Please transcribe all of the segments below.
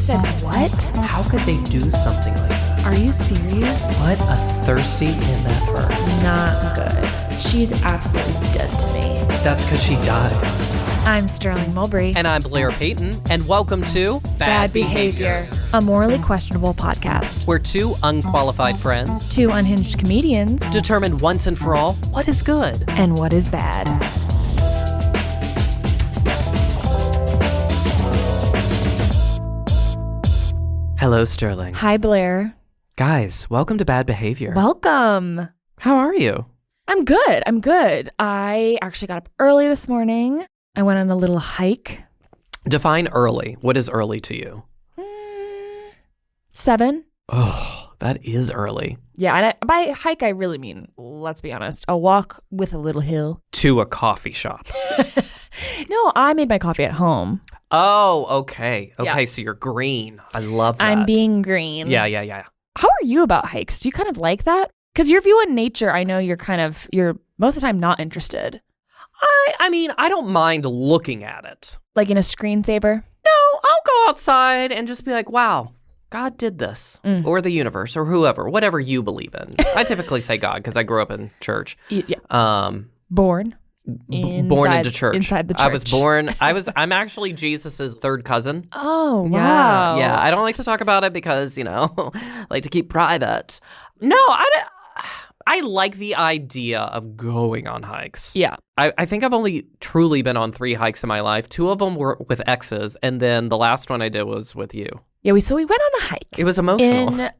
said what? How could they do something like that? Are you serious? What a thirsty MFer. Not good. She's absolutely dead to me. That's because she died. I'm Sterling Mulberry. And I'm Blair Payton. And welcome to Bad Behavior, a morally questionable podcast. We're two unqualified friends, Two unhinged comedians, determine once and for all what is good and what is bad. Hello, Sterling. Hi, Blair. Guys, welcome to Bad Behavior. Welcome. How are you? I'm good. I actually got up early this morning. I went on a little hike. Define early. What is early to you? 7. Oh, that is early. Yeah, and by hike, I really mean, let's be honest, a walk with a little hill. To a coffee shop. No, I made my coffee at home. Oh, okay. Yeah. Okay, so you're green. I love that. I'm being green. Yeah. How are you about hikes? Do you kind of like that? Because your view on nature, I know you're most of the time not interested. I mean, I don't mind looking at it. Like in a screensaver? No, I'll go outside and just be like, wow, God did this. Or the universe or whoever, whatever you believe in. I typically say God because I grew up in church. Yeah. Born into church. Inside the church. I'm actually Jesus's third cousin. Oh, wow. Yeah. I don't like to talk about it because, I like to keep private. No, I like the idea of going on hikes. Yeah. I think I've only truly been on 3 hikes in my life. 2 of them were with exes, and then the last one I did was with you. Yeah, we went on a hike. It was emotional. In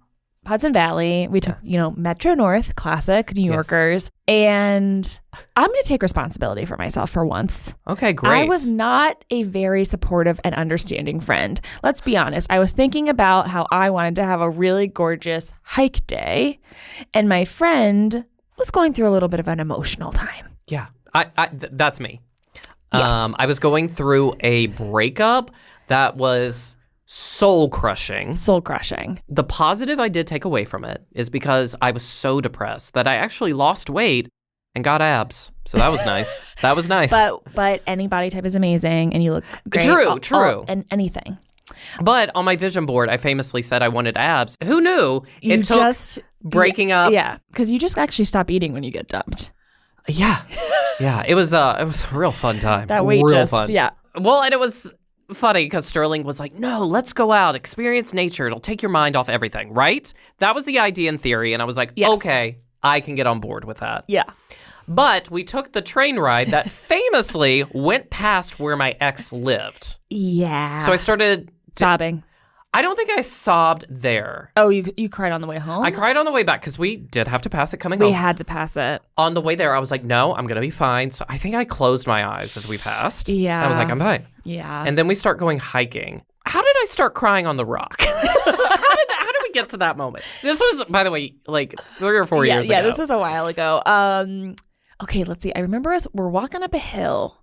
Hudson Valley. We took, Metro North, classic New Yorkers. Yes. And I'm going to take responsibility for myself for once. Okay, great. I was not a very supportive and understanding friend. Let's be honest. I was thinking about how I wanted to have a really gorgeous hike day. And my friend was going through a little bit of an emotional time. Yeah, that's me. Yes. I was going through a breakup that was soul crushing. The positive I did take away from it is because I was so depressed that I actually lost weight and got abs. So that was nice. That was nice. But any body type is amazing and you look great. True. And anything. But on my vision board, I famously said I wanted abs. Who knew? It took breaking up. Yeah, because you just actually stop eating when you get dumped. Yeah. It was a real fun time. That weight fun. Yeah. Well, and it was funny because Sterling was like, no, let's go out, experience nature. It'll take your mind off everything, right? That was the idea in theory. And I was like, yes. Okay, I can get on board with that. Yeah. But we took the train ride that famously went past where my ex lived. Yeah. So I started sobbing. I don't think I sobbed there. Oh, you cried on the way home? I cried on the way back because we did have to pass it coming home. We had to pass it. On the way there, I was like, no, I'm going to be fine. So I think I closed my eyes as we passed. Yeah. I was like, I'm fine. Yeah. And then we start going hiking. How did I start crying on the rock? How did we get to that moment? This was, by the way, like 3 or 4 years ago. Yeah, this is a while ago. Okay, let's see. I remember we're walking up a hill.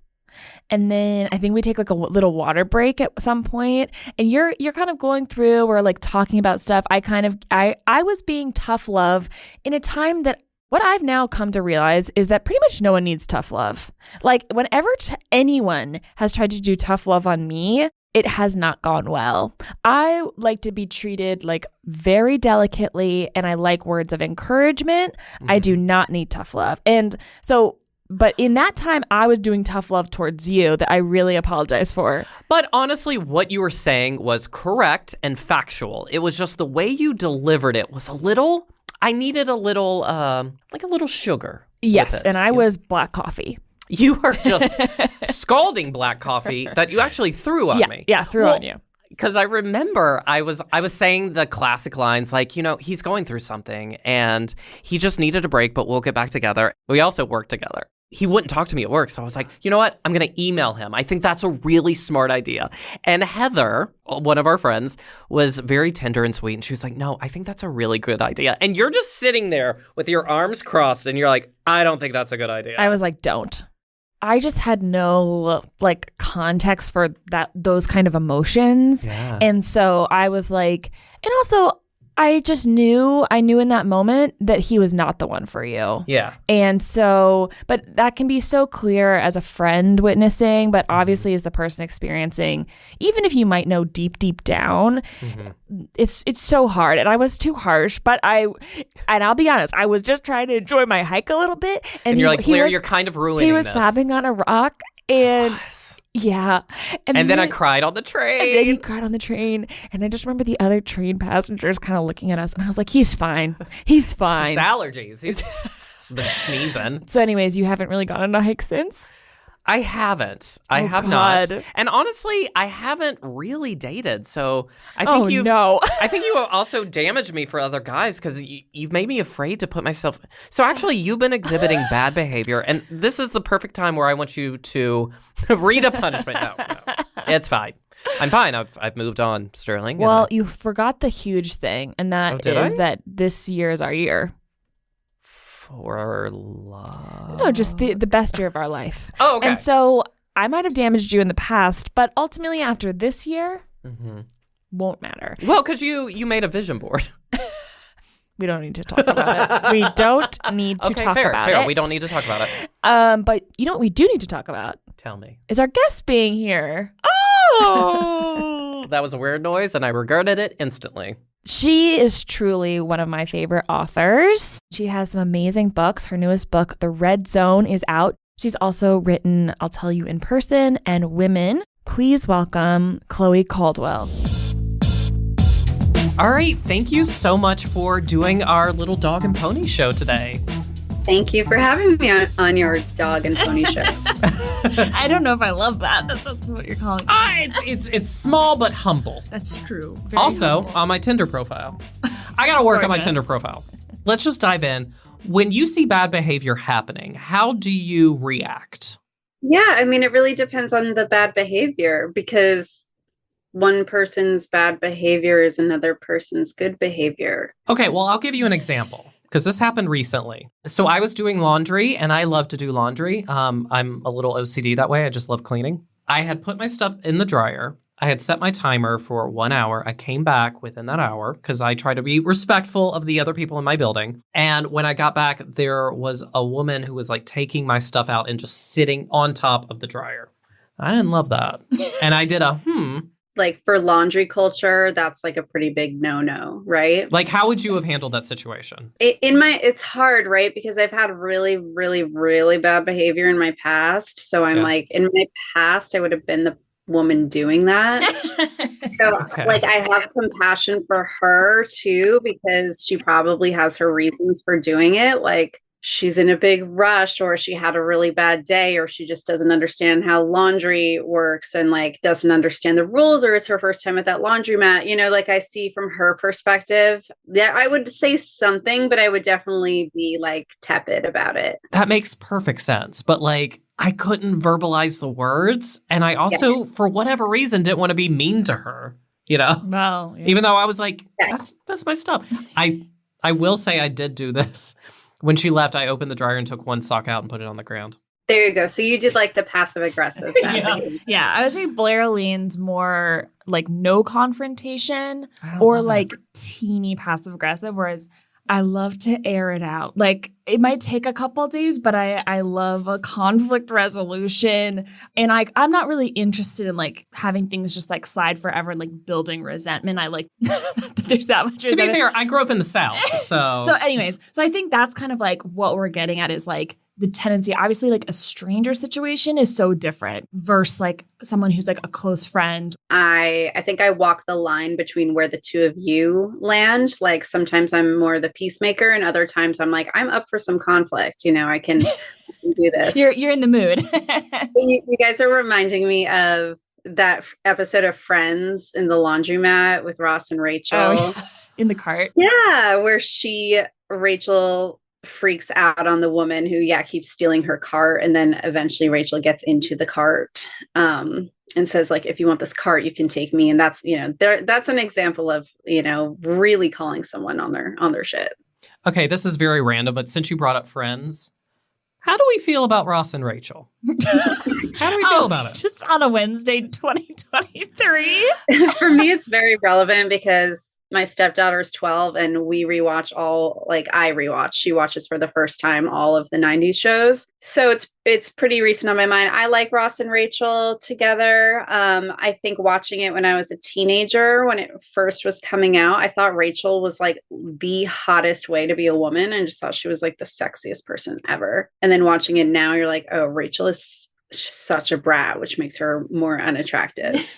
And then I think we take like a little water break at some point, and you're kind of going through, we're like talking about stuff. I was being tough love in a time that what I've now come to realize is that pretty much no one needs tough love. Like whenever anyone has tried to do tough love on me, it has not gone well. I like to be treated like very delicately, and I like words of encouragement. Mm-hmm. I do not need tough love. And so but in that time, I was doing tough love towards you that I really apologize for. But honestly, what you were saying was correct and factual. It was just the way you delivered it was I needed a little, like a little sugar. Yes, and I was black coffee. You were just scalding black coffee that you actually threw on me. Yeah, threw on you. Because I remember I was saying the classic lines like, he's going through something and he just needed a break, but we'll get back together. We also work together. He wouldn't talk to me at work. So I was like, you know what? I'm going to email him. I think that's a really smart idea. And Heather, one of our friends, was very tender and sweet. And she was like, no, I think that's a really good idea. And you're just sitting there with your arms crossed and you're like, I don't think that's a good idea. I was like, don't. I just had no context for those kind of emotions. Yeah. And so I was like, and also I knew in that moment that he was not the one for you. Yeah. And so, but that can be so clear as a friend witnessing, but obviously as the person experiencing, even if you might know deep down, it's so hard. And I was too harsh, but I'll be honest, I was just trying to enjoy my hike a little bit. And you're like, Blair, you're kind of ruining this. He was sobbing on a rock. And yeah. And then I cried on the train. And then he cried on the train. And I just remember the other train passengers kind of looking at us. And I was like, he's fine. He's fine. It's allergies. He's been sneezing. So anyways, you haven't really gone on a hike since? I haven't. I have not. And honestly, I haven't really dated. So I think I think you also damaged me for other guys because you've made me afraid to put myself. So actually, you've been exhibiting bad behavior. And this is the perfect time where I want you to read a punishment. No, it's fine. I'm fine. I've moved on, Sterling. Well, you forgot the huge thing. And that is that this year is our year. For love? No, just the best year of our life. Oh, okay. And so I might have damaged you in the past, but ultimately after this year, won't matter. Well, because you made a vision board. We don't need to talk about it. We don't need to talk about it. We don't need to talk about it. But you know what we do need to talk about? Tell me. Is our guest being here. Oh! That was a weird noise, and I regretted it instantly. She is truly one of my favorite authors. She has some amazing books. Her newest book, The Red Zone, is out. She's also written I'll Tell You in Person and Women. Please welcome Chloe Caldwell. All right. Thank you so much for doing our little dog and pony show today. Thank you for having me on your dog and pony show. I don't know if I love that. That's what you're calling it. It's small but humble. That's true. Very also, humble. On my Tinder profile. I got to work on my Tinder profile. Let's just dive in. When you see bad behavior happening, how do you react? Yeah, I mean, it really depends on the bad behavior because one person's bad behavior is another person's good behavior. Okay, well, I'll give you an example. Because this happened recently. So I was doing laundry, and I love to do laundry. I'm a little OCD that way. I just love cleaning. I had put my stuff in the dryer. I had set my timer for 1 hour. I came back within that hour because I try to be respectful of the other people in my building. And when I got back, there was a woman who was like taking my stuff out and just sitting on top of the dryer. I didn't love that. And I did Like for laundry culture, that's like a pretty big no-no, right? Like, how would you have handled that situation? It's hard, right? Because I've had really, really, really bad behavior in my past. So I'm like, in my past, I would have been the woman doing that. So like, I have compassion for her too, because she probably has her reasons for doing it. Like, she's in a big rush, or she had a really bad day, or she just doesn't understand how laundry works and like doesn't understand the rules, or it's her first time at that laundromat. You know, like I see from her perspective, yeah, I would say something, but I would definitely be like tepid about it. That makes perfect sense. But like, I couldn't verbalize the words. And I also, for whatever reason, didn't want to be mean to her, you know? Well, even though I was like, that's my stuff. I will say I did do this. When she left, I opened the dryer and took one sock out and put it on the ground. There you go. So you did like the passive aggressive. Yeah, I would say Blair leans more like no confrontation or like teeny passive aggressive, whereas I love to air it out. Like it might take a couple of days, but I love a conflict resolution. And I'm not really interested in like having things just like slide forever and like building resentment. I like there's that much resentment. To be fair, I grew up in the South. So anyways, so I think that's kind of like what we're getting at is like the tendency, obviously like a stranger situation is so different versus like someone who's like a close friend. I think I walk the line between where the two of you land. Like sometimes I'm more the peacemaker and other times I'm like, I'm up for some conflict. You know, I can do this. You're in the mood. You guys are reminding me of that episode of Friends in the laundromat with Ross and Rachel. Oh, yeah. In the cart. Yeah, where Rachel freaks out on the woman who keeps stealing her cart, and then eventually Rachel gets into the cart and says like, if you want this cart you can take me. And that's, you know, that's an example of, you know, really calling someone on their shit. Okay, this is very random, but since you brought up Friends, how do we feel about Ross and Rachel? How do we feel about it? Just on a Wednesday, 2023. For me, it's very relevant because my stepdaughter is 12 and we rewatch I rewatch. She watches for the first time all of the 90s shows. So it's pretty recent on my mind. I like Ross and Rachel together. I think watching it when I was a teenager, when it first was coming out, I thought Rachel was like the hottest way to be a woman and just thought she was like the sexiest person ever. And then watching it now, you're like, oh, Rachel is such a brat, which makes her more unattractive.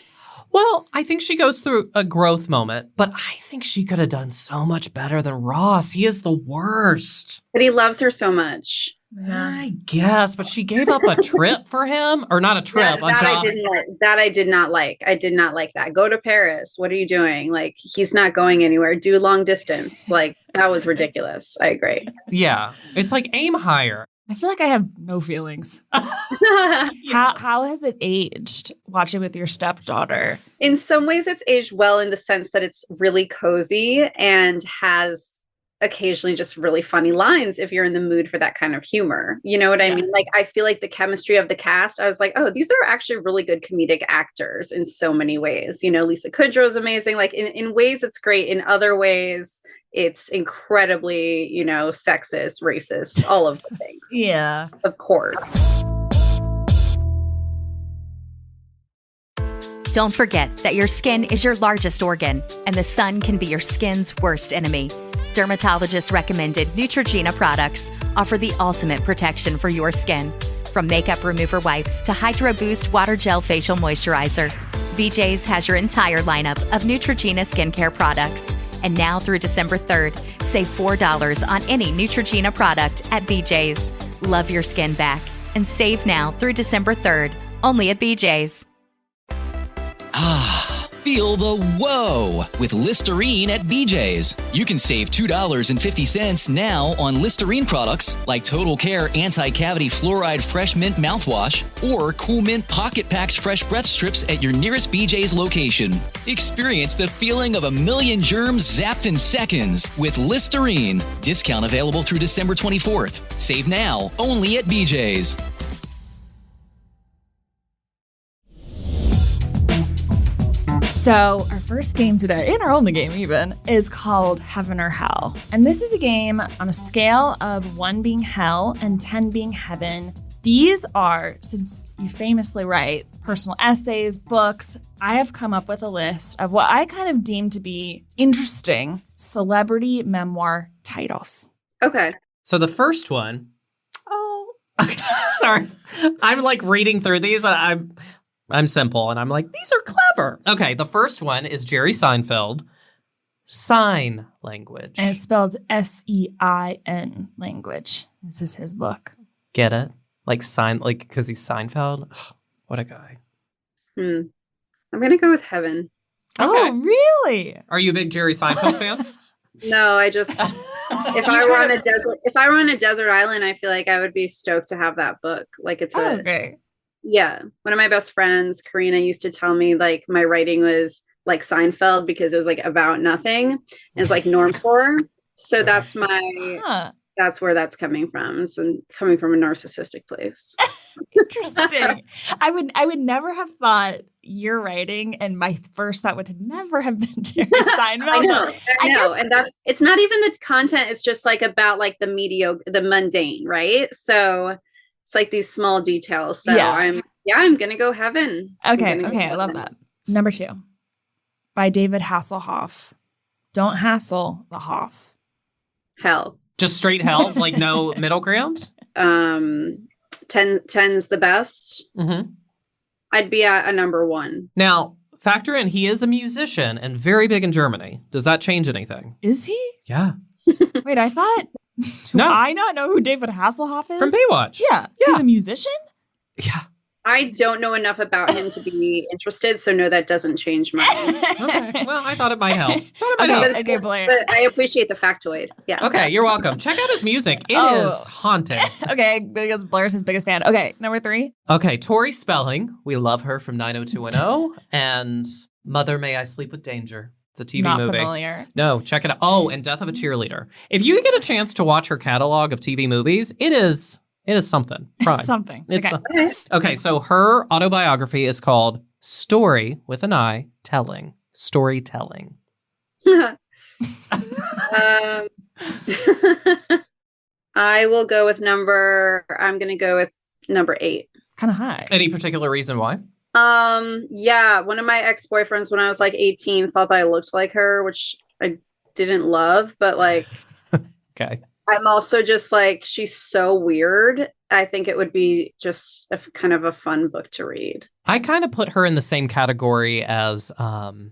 Well, I think she goes through a growth moment, but I think she could have done so much better than Ross. He is the worst. But he loves her so much. Yeah. I guess, but she gave up a trip for him, or not a trip. That I didn't like. That I did not like. I did not like that. Go to Paris. What are you doing? Like, he's not going anywhere. Do long distance. Like, that was ridiculous. I agree. Yeah, it's like aim higher. I feel like I have no feelings. How has it aged watching with your stepdaughter? In some ways, it's aged well in the sense that it's really cozy and has occasionally just really funny lines if you're in the mood for that kind of humor. You know what I mean? Like, I feel like the chemistry of the cast, I was like, oh, these are actually really good comedic actors in so many ways. You know, Lisa Kudrow's amazing. Like, in ways it's great. In other ways, it's incredibly, you know, sexist, racist, all of the things. Yeah. Of course. Don't forget that your skin is your largest organ, and the sun can be your skin's worst enemy. Dermatologist recommended Neutrogena products offer the ultimate protection for your skin. From makeup remover wipes to Hydro Boost Water Gel Facial Moisturizer, BJ's has your entire lineup of Neutrogena skincare products. And now through December 3rd, save $4 on any Neutrogena product at BJ's. Love your skin back and save now through December 3rd, only at BJ's. Ah, feel the whoa with Listerine at BJ's. You can save $2.50 now on Listerine products like Total Care Anti-Cavity Fluoride Fresh Mint Mouthwash or Cool Mint Pocket Packs Fresh Breath Strips at your nearest BJ's location. Experience the feeling of a million germs zapped in seconds with Listerine. Discount available through December 24th. Save now, only at BJ's. So our first game today, and our only game even, is called Heaven or Hell. And this is a game on a scale of 1 being hell and 10 being heaven. These are, since you famously write personal essays, books, I have come up with a list of what I kind of deem to be interesting celebrity memoir titles. Okay. So the first one, sorry. I'm like reading through these and I'm simple and I'm like, these are clever. Okay, the first one is Jerry Seinfeld, Sign Language. And it's spelled S-E-I-N language. This is his book. Get it? Like sign, like because he's Seinfeld. Ugh, what a guy. I'm gonna go with Heaven. Oh, really? Are you a big Jerry Seinfeld fan? No, I just if I were on a desert island, I feel like I would be stoked to have that book. Like it's okay. Yeah. One of my best friends, Karina, used to tell me like my writing was like Seinfeld because it was like about nothing. And it's like normcore. So that's that's where that's coming from. It's coming from a narcissistic place. Interesting. I would never have thought your writing, and my first thought would never have been Jerry Seinfeld. I know. And it's not even the content, it's just like about like the mediocre, the mundane, right? So it's like these small details. So I'm gonna go Heaven. Okay, I love that. Number 2, by David Hasselhoff. Don't hassle the Hoff. Hell. Just straight hell, like no middle ground? 10's the best. Mm-hmm. I'd be at a number 1. Now, factor in he is a musician and very big in Germany. Does that change anything? Is he? Yeah. Wait, I thought. Do I not know who David Hasselhoff is? From Baywatch. Yeah. He's a musician? Yeah. I don't know enough about him to be interested, so no, that doesn't change mine. Okay. Well, I thought it might help. But I appreciate the factoid. Yeah. Okay, you're welcome. Check out his music. It is haunting. Okay, because Blair's his biggest fan. Okay, number 3. Okay, Tori Spelling. We love her from 90210. And Mother, May I Sleep with Danger. It's a TV movie. Not familiar. No, check it out. Oh, and Death of a Cheerleader. If you get a chance to watch her catalog of TV movies, it is It is something. Prime. Something. It's Okay. something. Okay, so her autobiography is called Story with an I, Telling. Storytelling. I will go with I'm going to go with number 8. Kind of high. Any particular reason why? Yeah, one of my ex-boyfriends when I was like 18 thought that I looked like her, which I didn't love, but like Okay. I'm also just like, she's so weird. I think it would be just kind of a fun book to read. I kind of put her in the same category as LaToya.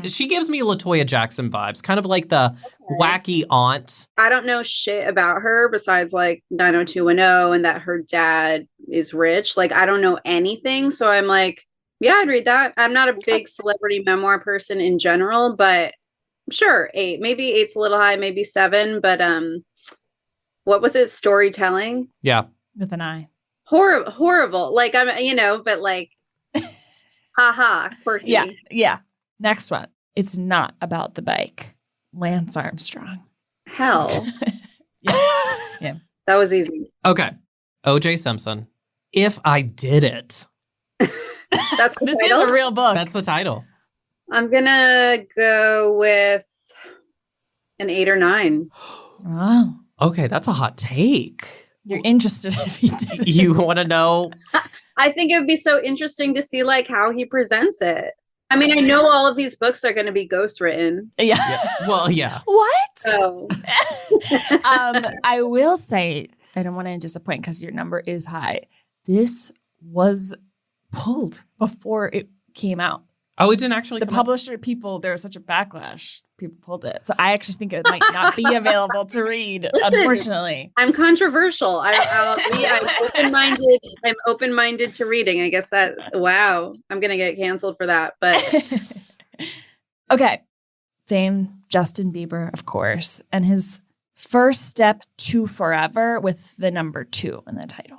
She gives me LaToya Jackson vibes, kind of like the wacky aunt. I don't know shit about her besides like 90210 and that her dad is rich. Like, I don't know anything. So I'm like, yeah, I'd read that. I'm not a big celebrity memoir person in general, but sure, 8. Maybe 8's a little high, maybe 7. But what was it? Storytelling? Yeah. With an I. Horrible. Like, but like, haha, quirky. Yeah. Next one. It's not about the bike. Lance Armstrong. Hell. Yeah. That was easy. Okay. O.J. Simpson. If I Did It. That's the This title? is a real book. That's the title. I'm gonna go with an 8 or 9. Wow. Okay, that's a hot take. You're interested if he did. You want to know? I think it would be so interesting to see like how he presents it. I mean, I know all of these books are going to be ghostwritten. Yeah. Well, yeah. What? So I will say, I don't want to disappoint because your number is high. This was pulled before it came out. Oh, it didn't actually The come out? publisher people, there was such a backlash. People pulled it. So I actually think it might not be available to read, Listen, unfortunately. I'm controversial. I'm open-minded. I'm open-minded to reading. I guess wow, I'm going to get canceled for that. But Okay. Famed Justin Bieber, of course, and his first step to forever with the number 2 in the title.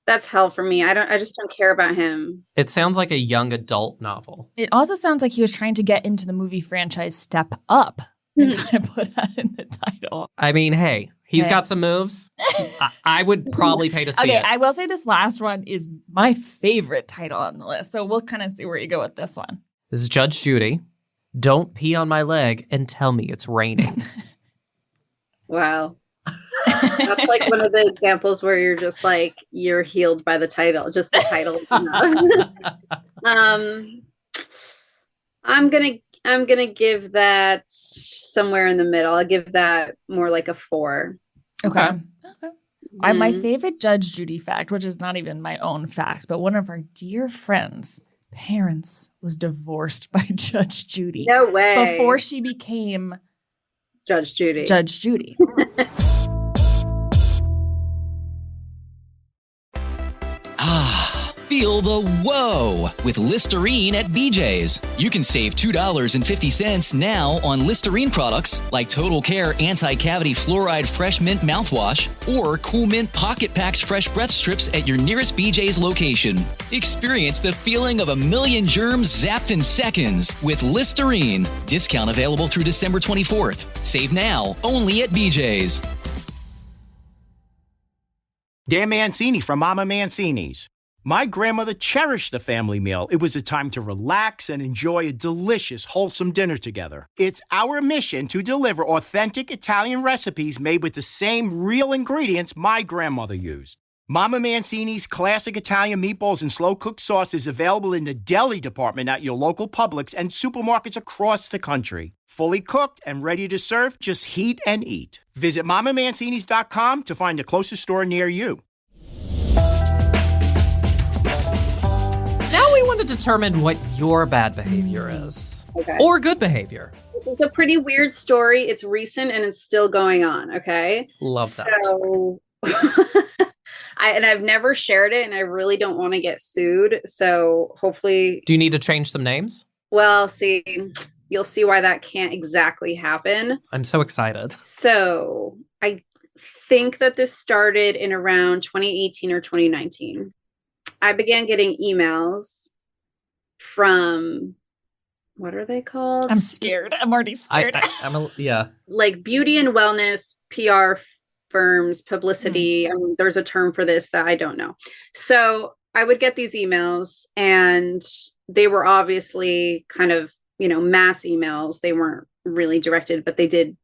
that's hell for me. I just don't care about him. It sounds like a young adult novel. It also sounds like he was trying to get into the movie franchise Step Up and kind of put that in the title. I mean, hey, he's Okay. got some moves. I would probably pay to see Okay, it. I will say this last one is my favorite title on the list. So we'll kind of see where you go with this one. This is Judge Judy. Don't pee on my leg and tell me it's raining. Wow. That's like one of the examples where you're just like, you're healed by the title. Just the title is enough. I'm gonna give that somewhere in the middle. I'll give that more like a 4. Okay. My Mhm. favorite Judge Judy fact, which is not even my own fact, but one of our dear friends' parents was divorced by Judge Judy No way. before she became Judge Judy. Judge Judy. Ah, feel the whoa with Listerine at BJ's. You can save $2.50 now on Listerine products like Total Care Anti-Cavity Fluoride Fresh Mint Mouthwash or Cool Mint Pocket Packs Fresh Breath Strips at your nearest BJ's location. Experience the feeling of a million germs zapped in seconds with Listerine. Discount available through December 24th. Save now only at BJ's. Dan Mancini from Mama Mancini's. My grandmother cherished the family meal. It was a time to relax and enjoy a delicious, wholesome dinner together. It's our mission to deliver authentic Italian recipes made with the same real ingredients my grandmother used. Mama Mancini's classic Italian meatballs and slow-cooked sauce is available in the deli department at your local Publix and supermarkets across the country. Fully cooked and ready to serve, just heat and eat. Visit MamaMancini's.com to find the closest store near you. Now we want to determine what your bad behavior is. Okay. Or good behavior. This is a pretty weird story. It's recent and it's still going on. Okay. Love that. So I've never shared it and I really don't want to get sued. So hopefully, Do you need to change some names? well, see, you'll see why that can't exactly happen. I'm so excited. So I think that this started in around 2018 or 2019. I began getting emails from, what are they called? I'm scared. I'm already scared. Yeah. Like beauty and wellness PR firms, publicity. I mean, there's a term for this that I don't know. So I would get these emails, and they were obviously kind of, mass emails. They weren't really directed, but they did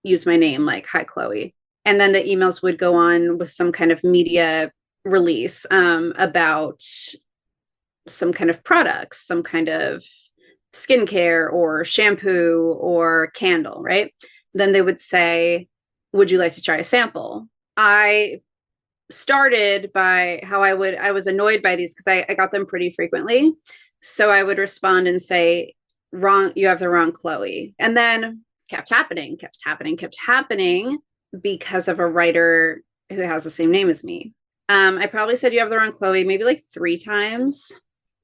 use my name, like, "Hi, Chloe." And then the emails would go on with some kind of media release about some kind of products, some kind of skincare or shampoo or candle, right? Then they would say, "Would you like to try a sample?" I started by how I was annoyed by these because I got them pretty frequently. So I would respond and say, "Wrong, you have the wrong Chloe." And then kept happening because of a writer who has the same name as me. I probably said, "You have the wrong Chloe," maybe like 3 times.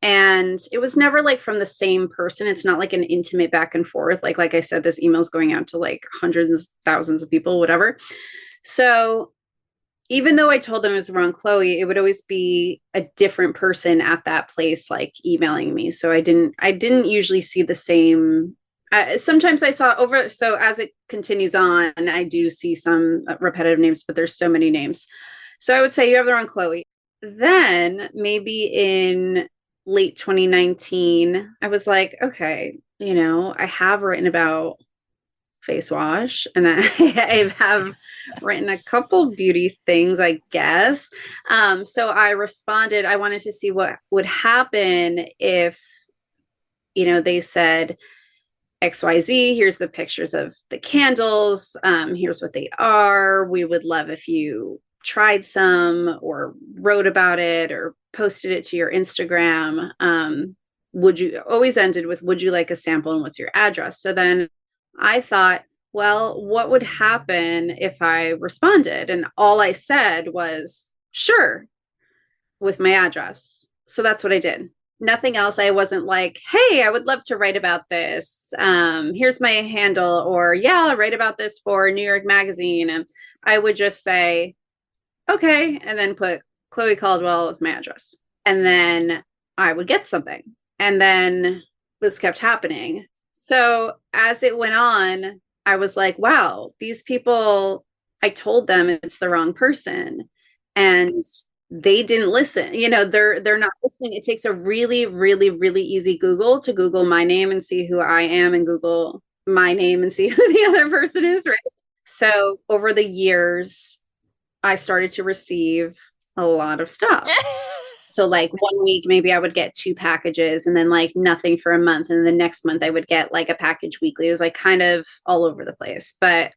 And it was never like from the same person. It's not like an intimate back and forth. Like I said, this email's going out to like hundreds, thousands of people, whatever. So even though I told them it was the wrong Chloe, it would always be a different person at that place, like emailing me. So I didn't usually see the same. Sometimes I saw over. So as it continues on, I do see some repetitive names, but there's so many names. So I would say, "You have the wrong Chloe." Then maybe in late 2019, I was like, okay, I have written about face wash, and I have written a couple beauty things, I guess. So I responded, I wanted to see what would happen if, they said XYZ, here's the pictures of the candles. Here's what they are. We would love if you tried some or wrote about it or posted it to your Instagram. Would you always ended with, "Would you like a sample and what's your address?" So then I thought, well, what would happen if I responded? And all I said was, "Sure," with my address. So that's what I did. Nothing else. I wasn't like, "Hey, I would love to write about this. Here's my handle," or, "Yeah, I'll write about this for New York Magazine." And I would just say, "Okay," and then put Chloe Caldwell with my address. And then I would get something. And then this kept happening. So as it went on, I was like, wow, these people, I told them it's the wrong person. And they didn't listen. They're not listening. It takes a really, really, really easy Google to Google my name and see who I am, and Google my name and see who the other person is, right? So over the years, I started to receive a lot of stuff. So like one week, maybe I would get 2 packages, and then like nothing for a month. And the next month I would get like a package weekly. It was like kind of all over the place. But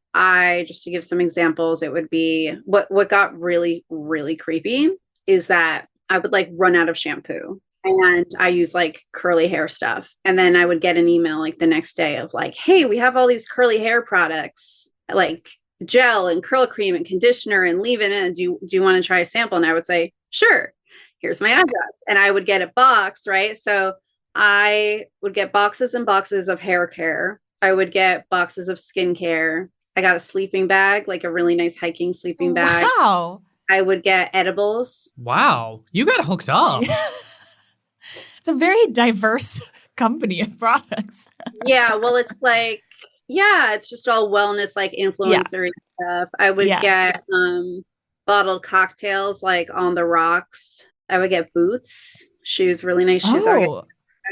just to give some examples, it would be what got really, really creepy is that I would like run out of shampoo, and I use like curly hair stuff. And then I would get an email like the next day of like, "Hey, we have all these curly hair products, like gel and curl cream and conditioner and leave-in. And do you want to try a sample?" And I would say, "Sure, here's my address." And I would get a box, right? So I would get boxes and boxes of hair care. I would get boxes of skincare. I got a sleeping bag, like a really nice hiking sleeping bag. Wow. I would get edibles. Wow. You got hooked up. It's a very diverse company of products. Yeah. Well, it's like, it's just all wellness, like influencer stuff. I would get bottled cocktails, like On the Rocks. I would get boots, shoes, really nice shoes. I would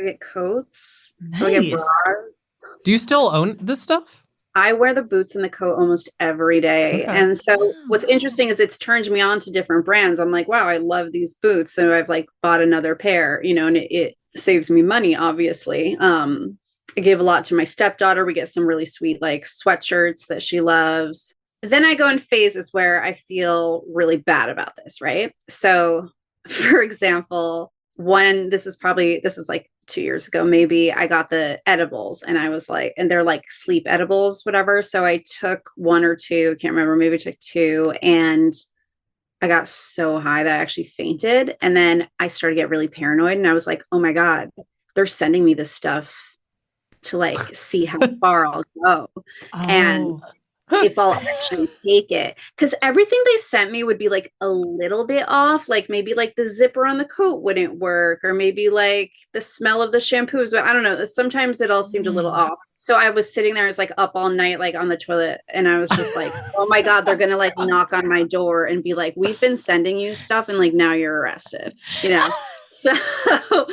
get coats. Nice. I would get bras. Do you still own this stuff? I wear the boots and the coat almost every day. Okay. And so what's interesting is it's turned me on to different brands. I'm like, wow, I love these boots. So I've like bought another pair, and it saves me money, obviously. I give a lot to my stepdaughter. We get some really sweet like sweatshirts that she loves. Then I go in phases where I feel really bad about this, right? So for example, this is like 2 years ago, maybe, I got the edibles, and I was like, and they're like sleep edibles, whatever. So I took 1 or 2, can't remember, maybe I took 2, and I got so high that I actually fainted. And then I started to get really paranoid, and I was like, oh my God, they're sending me this stuff to like see how far I'll go. And if I'll actually take it. Because everything they sent me would be like a little bit off. Like maybe like the zipper on the coat wouldn't work, or maybe like the smell of the shampoos. I don't know. Sometimes it all seemed a little off. So I was sitting there, I was like up all night, like on the toilet. And I was just like, oh my God, they're going to like knock on my door and be like, we've been sending you stuff and like now you're arrested, you know? So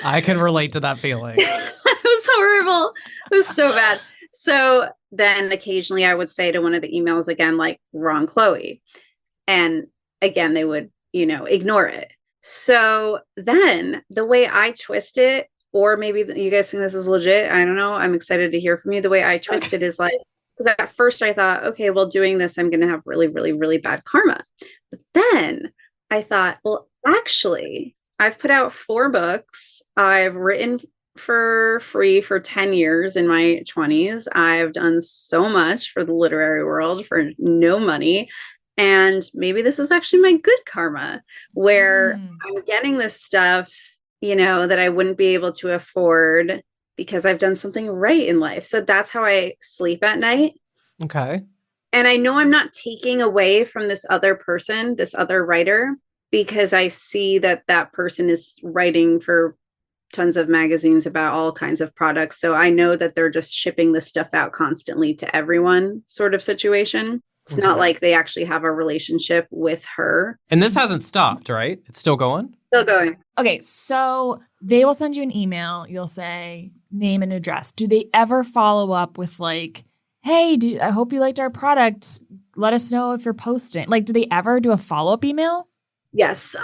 I can relate to that feeling. It was horrible. It was so bad. So then occasionally I would say to one of the emails again, like, wrong Chloe. And again, they would, you know, ignore it. So then the way I twist it, or maybe you guys think this is legit, I don't know. I'm excited to hear from you. The way I twist it is like, because at first I thought, okay, well, doing this, I'm going to have really, really, really bad karma. But then I thought, well, actually, I've put out 4 books. I've written for free for 10 years in my 20s. I've done so much for the literary world for no money. And maybe this is actually my good karma, where I'm getting this stuff, you know, that I wouldn't be able to afford because I've done something right in life. So that's how I sleep at night. Okay. And I know I'm not taking away from this other person, this other writer, because I see that that person is writing for tons of magazines about all kinds of products. So I know that they're just shipping this stuff out constantly to everyone sort of situation. It's not like they actually have a relationship with her. And this hasn't stopped, right? It's still going? Still going. Okay, so they will send you an email. You'll say name and address. Do they ever follow up with like, hey, I hope you liked our product. Let us know if you're posting. Like, do they ever do a follow-up email? Yes.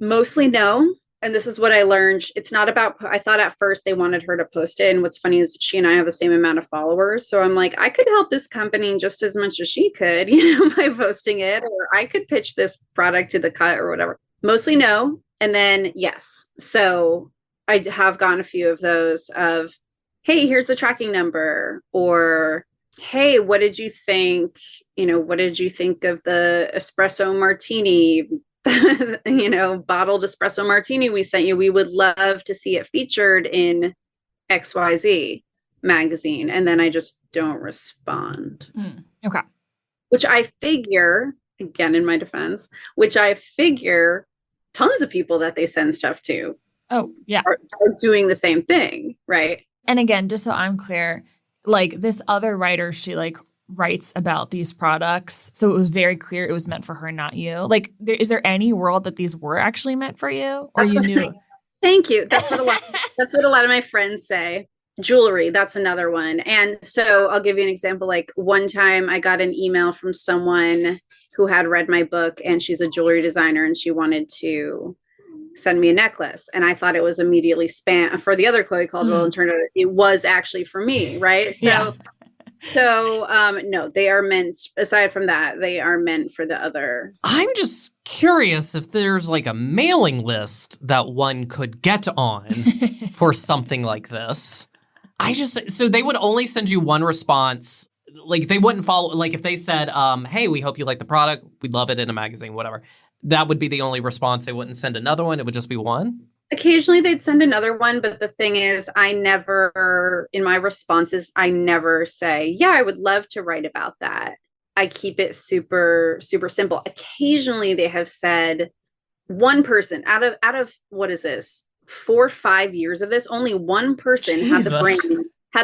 Mostly no. And this is what I learned. It's not about, I thought at first they wanted her to post it. And what's funny is she and I have the same amount of followers. So I'm like, I could help this company just as much as she could, you know, by posting it, or I could pitch this product to the cut or whatever. Mostly no. And then yes. So I have gotten a few of those of, hey, here's the tracking number, or hey, what did you think? You know, what did you think of the espresso martini? You know, bottled espresso martini we sent you. We would love to see it featured in XYZ magazine. And then I just don't respond. Okay. Which I figure, again, in my defense, which I figure tons of people that they send stuff to are doing the same thing, right? And again, just so I'm clear, like this other writer, she like writes about these products. So it was very clear it was meant for her, not you. Like, is there any world that these were actually meant for you? Or you knew? Thank you. That's what a lot of my friends say. Jewelry, that's another one. And so I'll give you an example. Like one time I got an email from someone who had read my book, and she's a jewelry designer, and she wanted to send me a necklace. And I thought it was immediately spam for the other Chloe Caldwell, and turned out it was actually for me. Right. So no, they are meant, aside from that, they are meant for the other. I'm just curious if there's like a mailing list that one could get on for something like this. So they would only send you one response. Like they wouldn't follow, like if they said, hey, we hope you like the product. We'd love it in a magazine, whatever. That would be the only response. They wouldn't send another one. It would just be one. Occasionally they'd send another one, but the thing is, I never, in my responses, I never say, yeah, I would love to write about that. I keep it super, super simple. Occasionally they have said, one person out of what is this, 4 or 5 years of this, only one person had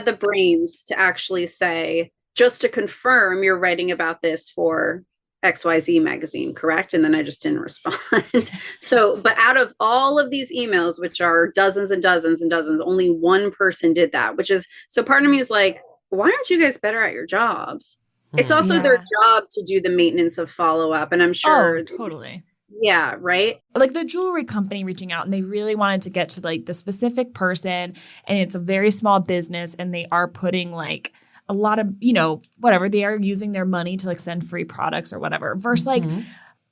the brains to actually say, just to confirm you're writing about this for XYZ magazine, correct? And then I just didn't respond. So, but out of all of these emails, which are dozens and dozens and dozens, only one person did that, which is, so part of me is like, why aren't you guys better at your jobs? It's also their job to do the maintenance of follow-up. And I'm sure. Oh, totally. Yeah, right? Like the jewelry company reaching out, and they really wanted to get to like the specific person, and it's a very small business, and they are putting like a lot of, you know, whatever, they are using their money to like send free products or whatever. Versus like,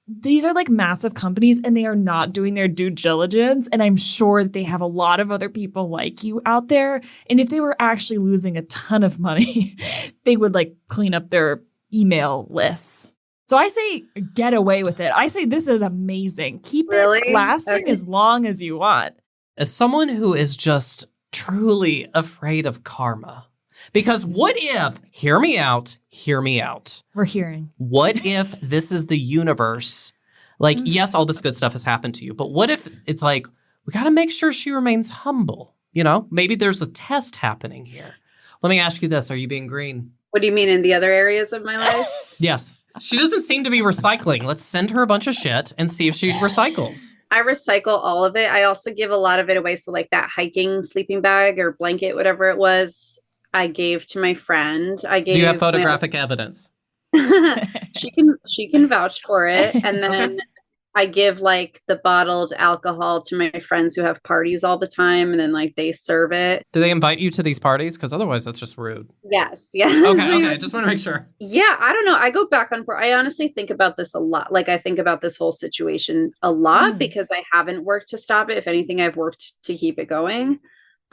these are like massive companies, and they are not doing their due diligence. And I'm sure that they have a lot of other people like you out there. And if they were actually losing a ton of money, they would like clean up their email lists. So I say get away with it. I say this is amazing. Keep it lasting as long as you want. As someone who is just truly afraid of karma, Because what if, hear me out. We're hearing. What if this is the universe? Like, yes, all this good stuff has happened to you, but what if it's like, we got to make sure she remains humble? You know, maybe there's a test happening here. Let me ask you this. Are you being green? What do you mean in the other areas of my life? Yes. She doesn't seem to be recycling. Let's send her a bunch of shit and see if she recycles. I recycle all of it. I also give a lot of it away. So like that hiking sleeping bag or blanket, whatever it was, I gave to my friend. Do you have photographic evidence? she can vouch for it. And then I give like the bottled alcohol to my friends who have parties all the time, and then like they serve it. Do they invite you to these parties? Because otherwise that's just rude. Yes. Yeah. Okay. Just want to make sure. Yeah. I don't know. I go back and forth. I honestly think about this a lot. Like I think about this whole situation a lot because I haven't worked to stop it. If anything, I've worked to keep it going.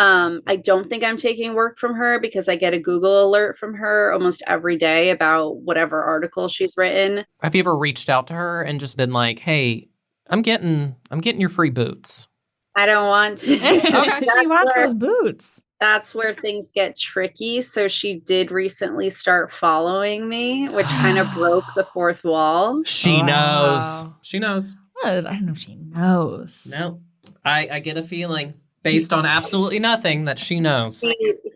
I don't think I'm taking work from her because I get a Google alert from her almost every day about whatever article she's written. Have you ever reached out to her and just been like, "Hey, I'm getting your free boots"? I don't want to. She wants those boots. That's where things get tricky. So she did recently start following me, which kind of broke the fourth wall. She knows. She knows. I don't know if she knows. No, I get a feeling based on absolutely nothing that she knows.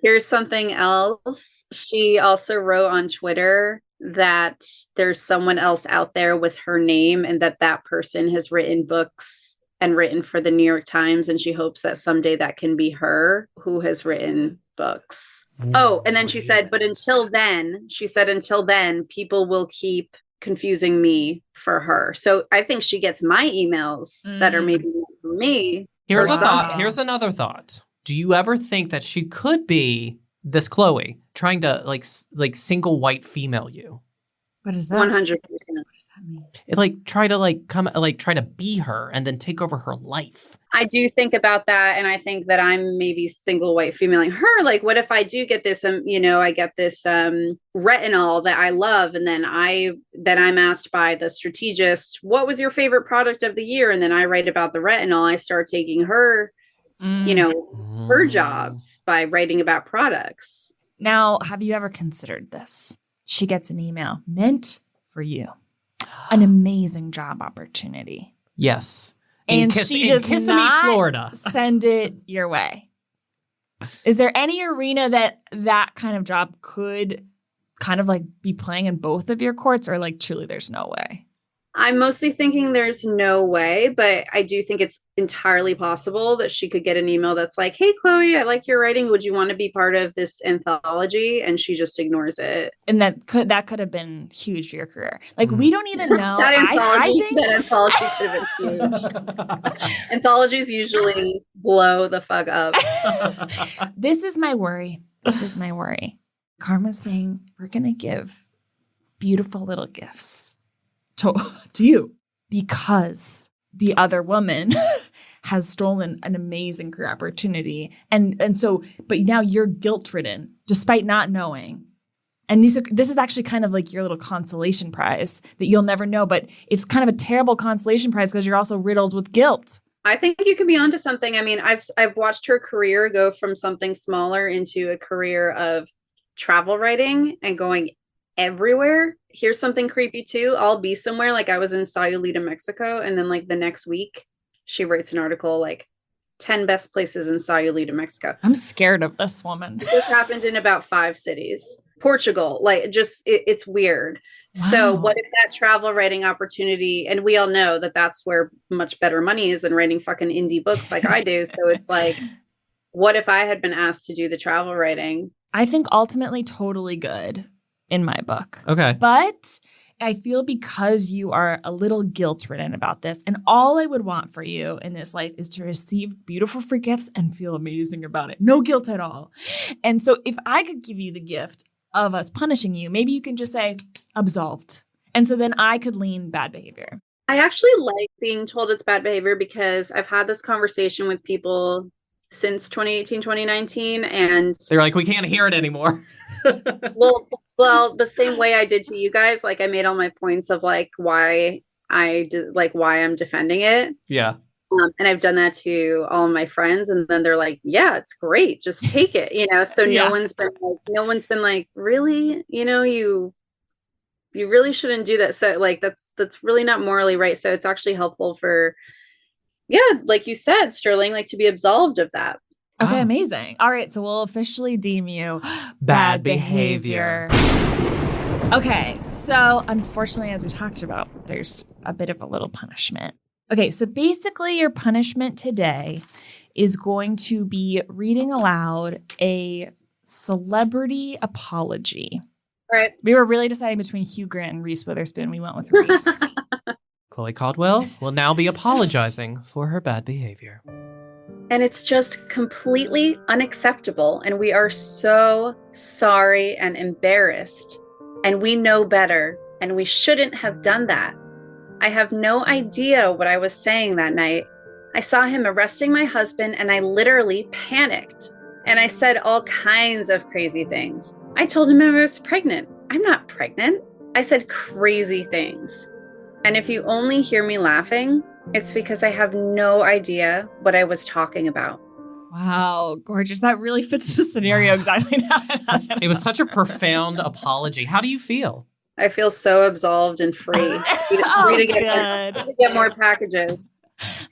Here's something else. She also wrote on Twitter that there's someone else out there with her name and that person has written books and written for the New York Times. And she hopes that someday that can be her who has written books. Oh, and then she said, but until then, people will keep confusing me for her. So I think she gets my emails that are maybe meant for me. Here's a thought. Here's another thought. Do you ever think that she could be this Chloe trying to like single white female you? What is that? 100%. What does that mean? It try to be her and then take over her life. I do think about that, and I think that I'm maybe single white femaling her. Like, what if I do get this? I get this retinol that I love, and then I'm asked by the strategist, "What was your favorite product of the year?" And then I write about the retinol. I start taking her, her jobs by writing about products. Now, have you ever considered this? She gets an email meant for you, an amazing job opportunity. Yes. And she does not Florida. Send it your way. Is there any arena that kind of job could kind of like be playing in both of your courts, or like truly there's no way? I'm mostly thinking there's no way, but I do think it's entirely possible that she could get an email that's like, "Hey, Chloe, I like your writing. Would you want to be part of this anthology?" And she just ignores it. And that could have been huge for your career. Like, we don't even know. That anthology I could have been huge. Anthologies usually blow the fuck up. This is my worry. Karma's saying we're going to give beautiful little gifts to you because the other woman has stolen an amazing career opportunity. And so, but now you're guilt-ridden despite not knowing. And this is actually kind of like your little consolation prize that you'll never know, but it's kind of a terrible consolation prize because you're also riddled with guilt. I think you could be onto something. I mean, I've watched her career go from something smaller into a career of travel writing and going everywhere. Here's something creepy too. I'll be somewhere, like I was in Sayulita, Mexico, and then like the next week she writes an article like 10 best places in Sayulita, Mexico. I'm scared of this woman. This happened in about 5 cities. Portugal, like just it's weird. Wow. So what if that travel writing opportunity, and we all know that that's where much better money is than writing fucking indie books like I do. So it's like, what if I had been asked to do the travel writing? I think ultimately totally good in my book. Okay. But I feel because you are a little guilt-ridden about this, and all I would want for you in this life is to receive beautiful free gifts and feel amazing about it. No guilt at all. And so if I could give you the gift of us punishing you, maybe you can just say, absolved. And so then I could lean bad behavior. I actually like being told it's bad behavior because I've had this conversation with people since 2018, 2019, and they're like, we can't hear it anymore. well, the same way I did to you guys, like I made all my points of like why I'm defending it. Yeah. And I've done that to all of my friends, and then they're like, yeah, it's great. Just take it, so no one's been like, really, you really shouldn't do that. So like, that's really not morally right. So it's actually helpful for, like you said, Sterling, like to be absolved of that. Okay, amazing. All right, so we'll officially deem you bad behavior. Okay, so unfortunately, as we talked about, there's a bit of a little punishment. Okay, so basically your punishment today is going to be reading aloud a celebrity apology. All right. We were really deciding between Hugh Grant and Reese Witherspoon. We went with Reese. Chloe Caldwell will now be apologizing for her bad behavior. And it's just completely unacceptable. And we are so sorry and embarrassed. And we know better. And we shouldn't have done that. I have no idea what I was saying that night. I saw him arresting my husband and I literally panicked. And I said all kinds of crazy things. I told him I was pregnant. I'm not pregnant. I said crazy things. And if you only hear me laughing, it's because I have no idea what I was talking about. Wow, gorgeous. That really fits the scenario exactly now. It was such a profound apology. How do you feel? I feel so absolved and free. Free to get more packages.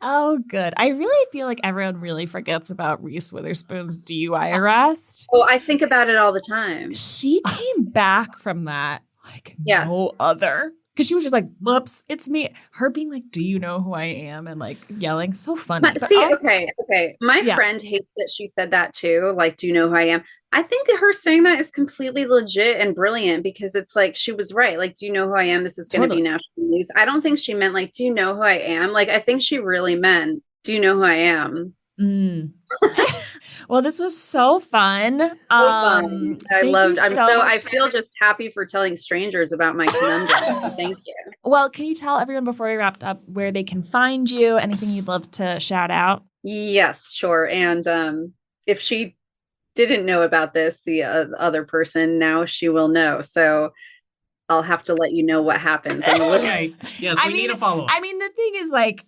Oh, good. I really feel like everyone really forgets about Reese Witherspoon's DUI arrest. Oh, I think about it all the time. She came back from that like no other. Because she was just like, whoops, it's me. Her being like, do you know who I am? And like yelling, so funny. Okay. My friend hates that she said that too. Like, do you know who I am? I think that her saying that is completely legit and brilliant because it's like, she was right. Like, do you know who I am? This is going to be national news. I don't think she meant like, do you know who I am? Like, I think she really meant, do you know who I am? Well, this was so fun. I feel just happy for telling strangers about my conundrum. Thank you. Well, can you tell everyone before we wrapped up where they can find you? Anything you'd love to shout out? Yes, sure. And if she didn't know about this, the other person, now she will know. So I'll have to let you know what happens. Okay. Yes, we need a follow-up. I mean, the thing is like,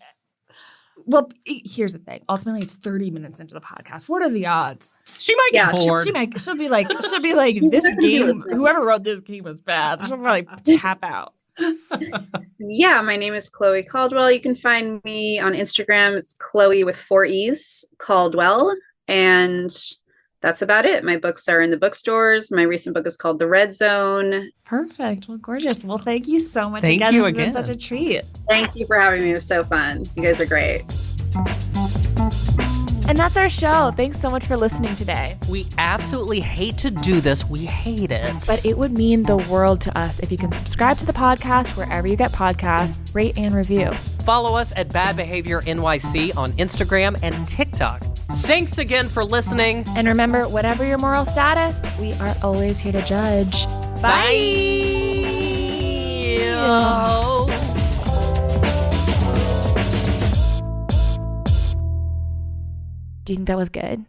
well, here's the thing. Ultimately, it's 30 minutes into the podcast. What are the odds? She might get bored. She'll be like, this game, whoever wrote this game was bad. She'll probably tap out. Yeah, my name is Chloe Caldwell. You can find me on Instagram. It's Chloe with 4 E's, Caldwell. And that's about it. My books are in the bookstores. My recent book is called The Red Zone. Perfect. Well, gorgeous. Well, thank you so much again. This has been such a treat. Thank you for having me. It was so fun. You guys are great. And that's our show. Thanks so much for listening today. We absolutely hate to do this. We hate it. But it would mean the world to us if you can subscribe to the podcast wherever you get podcasts, rate and review. Follow us at Bad Behavior NYC on Instagram and TikTok. Thanks again for listening. And remember, whatever your moral status, we are always here to judge. Bye. Do you think that was good?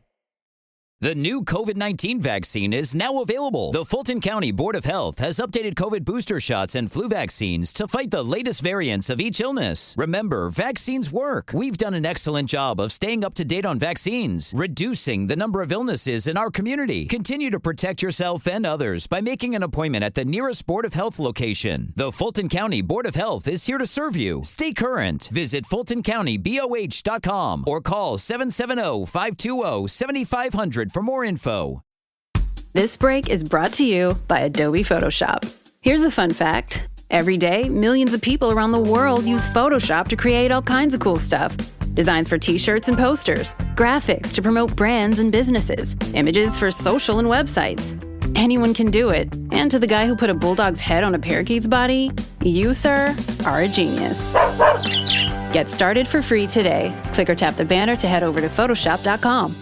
The new COVID-19 vaccine is now available. The Fulton County Board of Health has updated COVID booster shots and flu vaccines to fight the latest variants of each illness. Remember, vaccines work. We've done an excellent job of staying up to date on vaccines, reducing the number of illnesses in our community. Continue to protect yourself and others by making an appointment at the nearest Board of Health location. The Fulton County Board of Health is here to serve you. Stay current. Visit FultonCountyBOH.com or call 770-520-7500 for more info. This break is brought to you by Adobe Photoshop. Here's a fun fact. Every day, millions of people around the world use Photoshop to create all kinds of cool stuff. Designs for t-shirts and posters, graphics to promote brands and businesses, images for social and websites. Anyone can do it. And to the guy who put a bulldog's head on a parakeet's body, you, sir, are a genius. Get started for free today. Click or tap the banner to head over to Photoshop.com.